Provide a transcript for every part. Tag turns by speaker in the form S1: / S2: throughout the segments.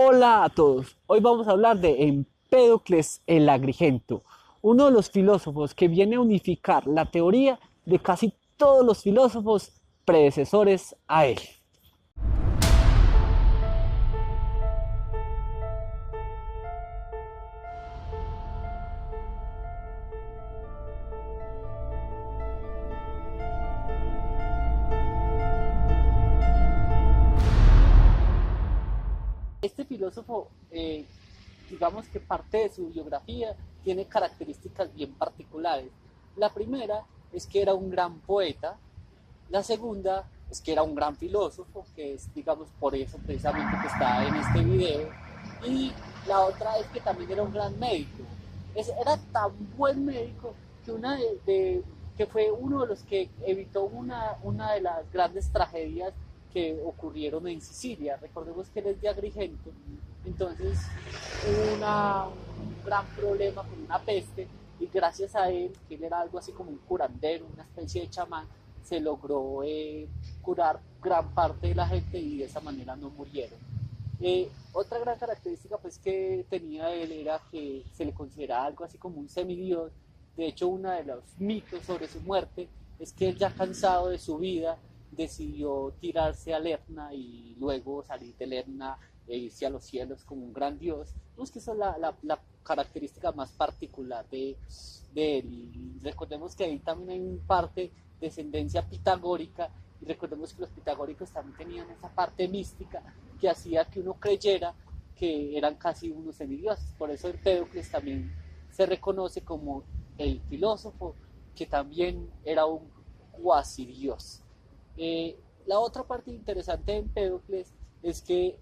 S1: Hola a todos, hoy vamos a hablar de Empédocles el Agrigento, uno de los filósofos que viene a unificar la teoría de casi todos los filósofos predecesores a él. Este filósofo, digamos que parte de su biografía tiene características bien particulares. La primera es que era un gran poeta. La segunda es que era un gran filósofo, que es, digamos, por eso precisamente que está en este video. Y la otra es que también era un gran médico. Era tan buen médico que, que fue uno de los que evitó una de las grandes tragedias que ocurrieron en Sicilia. Recordemos que él es de Agrigento, entonces hubo un gran problema con una peste y gracias a él, que él era algo así como un curandero, una especie de chamán, se logró curar gran parte de la gente y de esa manera no murieron. Otra gran característica pues que tenía él era que se le consideraba algo así como un semidios. De hecho, uno de los mitos sobre su muerte es que él, ya cansado de su vida, decidió tirarse a Lerna y luego salir de Lerna e irse a los cielos como un gran dios. Pues que esa es la característica más particular de él. Y recordemos que ahí también hay un parte descendencia pitagórica, y recordemos que los pitagóricos también tenían esa parte mística que hacía que uno creyera que eran casi unos semidioses. Por eso Empédocles también se reconoce como el filósofo que también era un cuasi dios. La otra parte interesante de Empédocles es que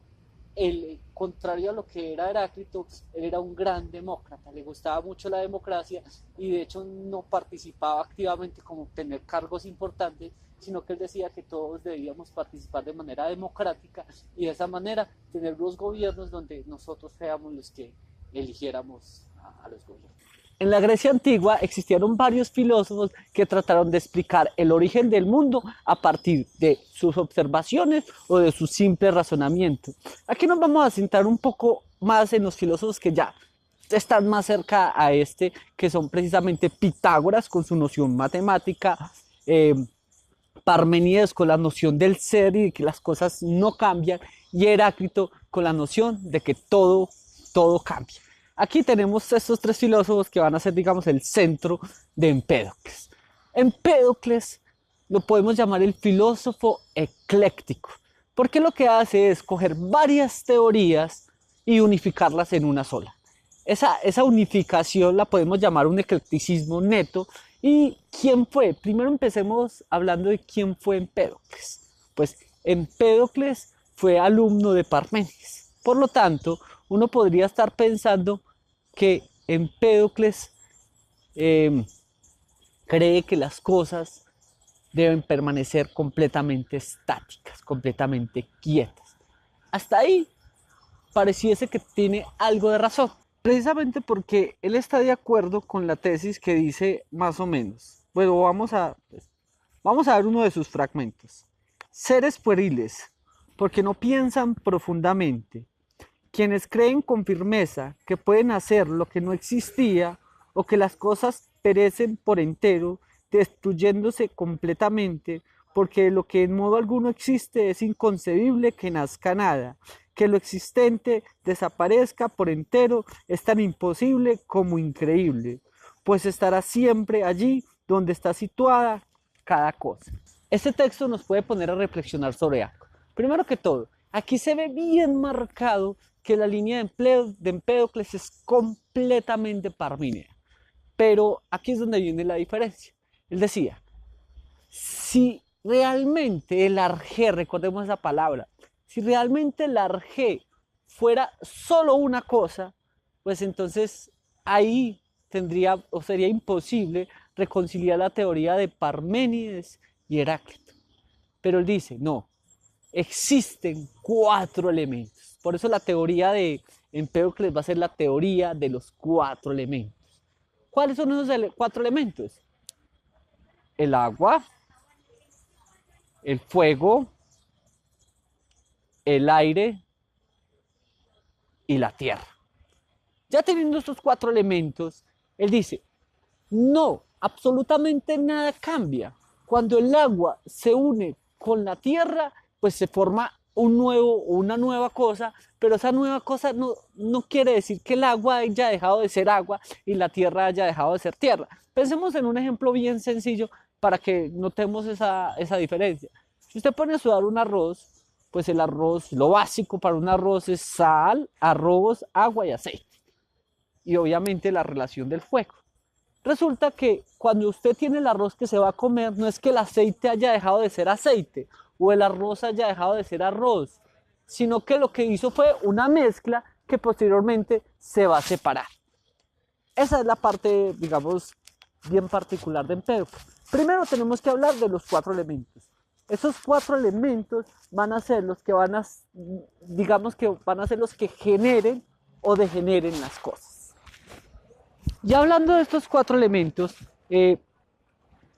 S1: él, contrario a lo que era Heráclito, él era un gran demócrata, le gustaba mucho la democracia y de hecho no participaba activamente como obtener cargos importantes, sino que él decía que todos debíamos participar de manera democrática y de esa manera tener los gobiernos donde nosotros seamos los que eligiéramos a los gobiernos. En la Grecia antigua existieron varios filósofos que trataron de explicar el origen del mundo a partir de sus observaciones o de su simple razonamiento. Aquí nos vamos a centrar un poco más en los filósofos que ya están más cerca a este, que son precisamente Pitágoras con su noción matemática, Parmenides con la noción del ser y de que las cosas no cambian, y Heráclito con la noción de que todo cambia. Aquí tenemos estos tres filósofos que van a ser, digamos, el centro de Empédocles. Empédocles lo podemos llamar el filósofo ecléctico, porque lo que hace es coger varias teorías y unificarlas en una sola. Esa unificación la podemos llamar un eclecticismo neto. ¿Y quién fue? Primero empecemos hablando de quién fue Empédocles. Pues Empédocles fue alumno de Parménides. Por lo tanto, uno podría estar pensando que Empédocles eh, cree que las cosas deben permanecer completamente estáticas, completamente quietas. Hasta ahí pareciese que tiene algo de razón. Precisamente porque él está de acuerdo con la tesis que dice más o menos. Bueno, vamos a ver uno de sus fragmentos. Seres pueriles, porque no piensan profundamente, quienes creen con firmeza que pueden hacer lo que no existía o que las cosas perecen por entero, destruyéndose completamente, porque lo que en modo alguno existe es inconcebible que nazca nada, que lo existente desaparezca por entero es tan imposible como increíble, pues estará siempre allí donde está situada cada cosa. Este texto nos puede poner a reflexionar sobre algo. Primero que todo, aquí se ve bien marcado que la línea de Empédocles es completamente parmínea. Pero aquí es donde viene la diferencia. Él decía, si realmente el arjé, recordemos esa palabra, si realmente el arjé fuera solo una cosa, pues entonces ahí tendría o sería imposible reconciliar la teoría de Parménides y Heráclito. Pero él dice, no, existen cuatro elementos. Por eso la teoría de Empédocles va a ser la teoría de los cuatro elementos. ¿Cuáles son esos cuatro elementos? El agua, el fuego, el aire y la tierra. Ya teniendo estos cuatro elementos, él dice, no, absolutamente nada cambia. Cuando el agua se une con la tierra, pues se forma una nueva cosa, pero esa nueva cosa no quiere decir que el agua haya dejado de ser agua y la tierra haya dejado de ser tierra. Pensemos en un ejemplo bien sencillo para que notemos esa diferencia. Si usted pone a sudar un arroz, pues el arroz, lo básico para un arroz es sal, arroz, agua y aceite. Y obviamente la relación del fuego. Resulta que cuando usted tiene el arroz que se va a comer, no es que el aceite haya dejado de ser aceite o el arroz haya dejado de ser arroz, sino que lo que hizo fue una mezcla que posteriormente se va a separar. Esa es la parte, digamos, bien particular de Empédocles. Primero tenemos que hablar de los cuatro elementos. Esos cuatro elementos van a ser los que digamos que van a ser los que generen o degeneren las cosas. Ya hablando de estos cuatro elementos,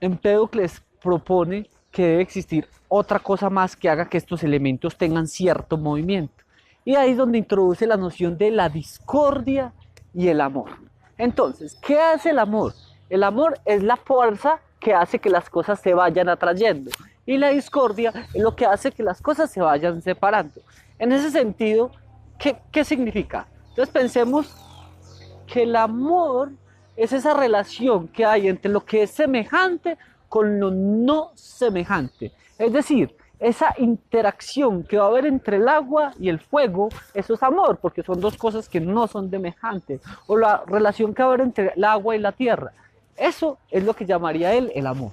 S1: Empédocles propone que debe existir otra cosa más que haga que estos elementos tengan cierto movimiento. Y ahí es donde introduce la noción de la discordia y el amor. Entonces, ¿qué hace el amor? El amor es la fuerza que hace que las cosas se vayan atrayendo. Y la discordia es lo que hace que las cosas se vayan separando. En ese sentido, ¿qué significa? Entonces pensemos que el amor es esa relación que hay entre lo que es semejante con lo no semejante. Es decir, esa interacción que va a haber entre el agua y el fuego, eso es amor, porque son dos cosas que no son semejantes. O la relación que va a haber entre el agua y la tierra. Eso es lo que llamaría él el amor.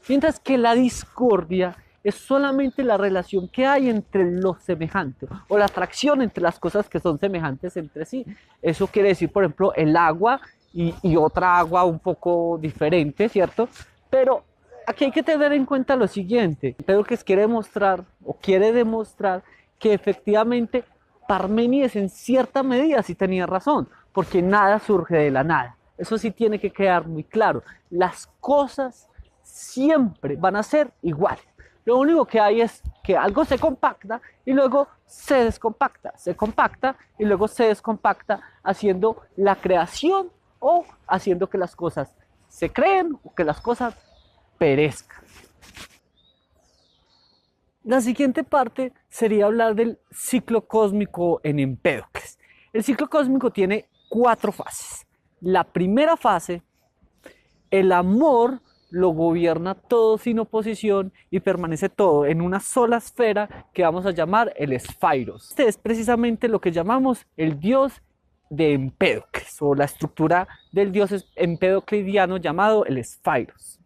S1: Mientras que la discordia es solamente la relación que hay entre lo semejante o la atracción entre las cosas que son semejantes entre sí. Eso quiere decir, por ejemplo, el agua y otra agua un poco diferente, ¿cierto? Pero aquí hay que tener en cuenta lo siguiente. Empédocles quiere mostrar o quiere demostrar que efectivamente Parménides en cierta medida sí tenía razón, porque nada surge de la nada. Eso sí tiene que quedar muy claro. Las cosas siempre van a ser iguales. Lo único que hay es que algo se compacta y luego se compacta y luego se descompacta, haciendo la creación o haciendo que las cosas se creen o que las cosas perezcan. La siguiente parte sería hablar del ciclo cósmico en Empédocles. El ciclo cósmico tiene 4 fases. La primera fase, el amor lo gobierna todo sin oposición y permanece todo en una sola esfera que vamos a llamar el Esfairos. Este es precisamente lo que llamamos el dios de Empédocles, o la estructura del dios empedoclidiano llamado el Esfairos.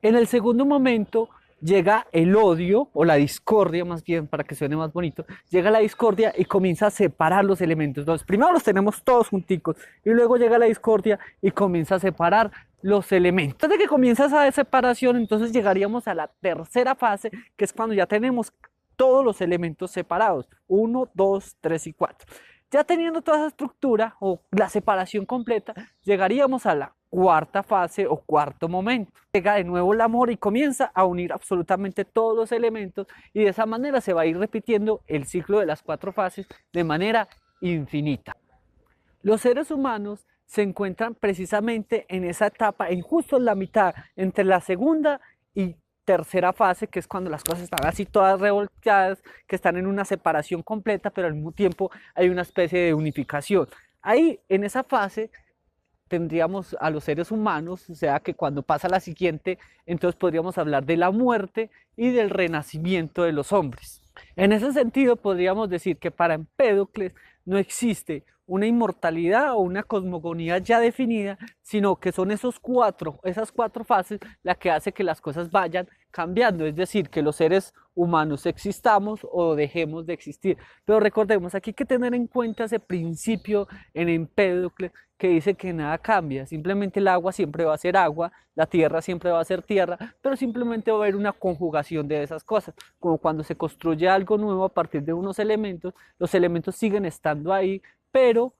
S1: En el segundo momento llega el odio, o la discordia más bien, para que suene más bonito, llega la discordia y comienza a separar los elementos. Entonces, primero los tenemos todos junticos, y luego llega la discordia y comienza a separar los elementos. Desde que comienza esa separación, entonces llegaríamos a la tercera fase, que es cuando ya tenemos todos los elementos separados, 1, 2, 3 y 4. Ya teniendo toda esa estructura, o la separación completa, llegaríamos a la cuarta fase o cuarto momento. Llega de nuevo el amor y comienza a unir absolutamente todos los elementos, y de esa manera se va a ir repitiendo el ciclo de las 4 fases de manera infinita. Los seres humanos se encuentran precisamente en esa etapa, en justo en la mitad, entre la segunda y tercera fase, que es cuando las cosas están así todas revolteadas, que están en una separación completa, pero al mismo tiempo hay una especie de unificación. Ahí, en esa fase, tendríamos a los seres humanos, o sea que cuando pasa la siguiente, entonces podríamos hablar de la muerte y del renacimiento de los hombres. En ese sentido, podríamos decir que para Empédocles no existe una inmortalidad o una cosmogonía ya definida, sino que son esas cuatro fases las que hace que las cosas vayan cambiando, es decir, que los seres humanos existamos o dejemos de existir. Pero recordemos, aquí hay que tener en cuenta ese principio en Empédocles que dice que nada cambia, simplemente el agua siempre va a ser agua, la tierra siempre va a ser tierra, pero simplemente va a haber una conjugación de esas cosas, como cuando se construye algo nuevo a partir de unos elementos, los elementos siguen estando ahí, pero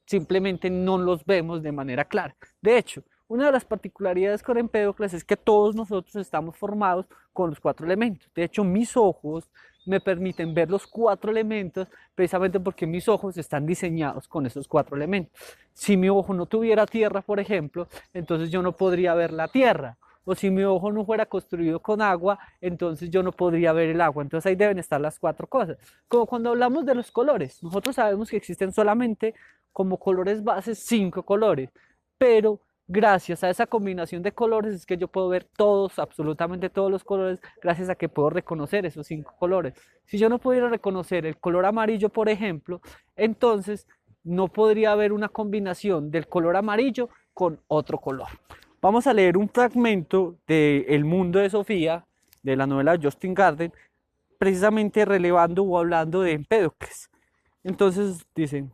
S1: simplemente no los vemos de manera clara. De hecho, una de las particularidades con Empédocles es que todos nosotros estamos formados con los 4 elementos. De hecho, mis ojos, me permiten ver los 4 elementos, precisamente porque mis ojos están diseñados con esos 4 elementos. Si mi ojo no tuviera tierra, por ejemplo, entonces yo no podría ver la tierra. O si mi ojo no fuera construido con agua, entonces yo no podría ver el agua. Entonces ahí deben estar las 4 cosas. Como cuando hablamos de los colores, nosotros sabemos que existen solamente como colores bases 5 colores, pero gracias a esa combinación de colores es que yo puedo ver todos, absolutamente todos los colores, gracias a que puedo reconocer esos 5 colores. Si yo no pudiera reconocer el color amarillo, por ejemplo, entonces no podría haber una combinación del color amarillo con otro color. Vamos a leer un fragmento de El mundo de Sofía, de la novela de Justin Garden, precisamente relevando o hablando de Empédocles. Entonces dicen: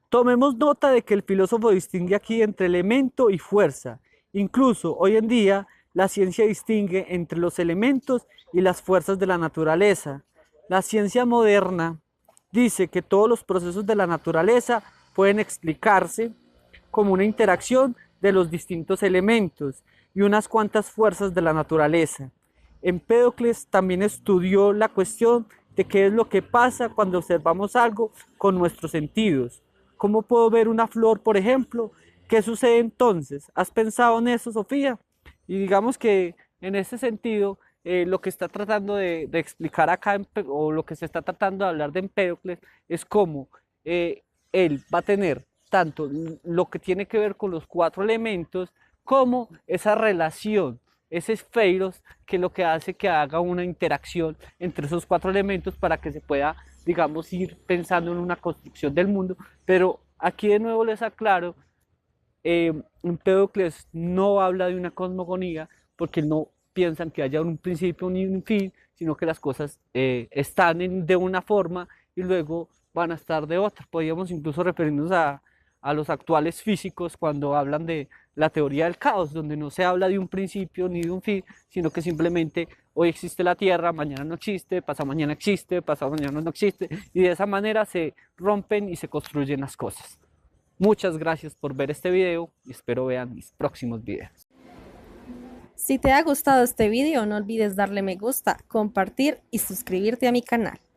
S1: tomemos nota de que el filósofo distingue aquí entre elemento y fuerza. Incluso hoy en día la ciencia distingue entre los elementos y las fuerzas de la naturaleza. La ciencia moderna dice que todos los procesos de la naturaleza pueden explicarse como una interacción de los distintos elementos y unas cuantas fuerzas de la naturaleza. Empédocles también estudió la cuestión de qué es lo que pasa cuando observamos algo con nuestros sentidos. ¿Cómo puedo ver una flor, por ejemplo? ¿Qué sucede entonces? ¿Has pensado en eso, Sofía? Y digamos que en ese sentido, lo que está tratando de explicar acá, o lo que se está tratando de hablar de Empédocles, es cómo él va a tener tanto lo que tiene que ver con los 4 elementos, como esa relación, ese esfeiros, que lo que hace que haga una interacción entre esos 4 elementos para que se pueda, digamos, ir pensando en una construcción del mundo. Pero aquí de nuevo les aclaro, Empédocles no habla de una cosmogonía, porque no piensan que haya un principio ni un fin, sino que las cosas están de una forma y luego van a estar de otra. Podríamos incluso referirnos a los actuales físicos cuando hablan de la teoría del caos, donde no se habla de un principio ni de un fin, sino que simplemente hoy existe la Tierra, mañana no existe, pasado mañana existe, pasado mañana no existe, y de esa manera se rompen y se construyen las cosas. Muchas gracias por ver este video y espero vean mis próximos videos.
S2: Si te ha gustado este video, no olvides darle me gusta, compartir y suscribirte a mi canal.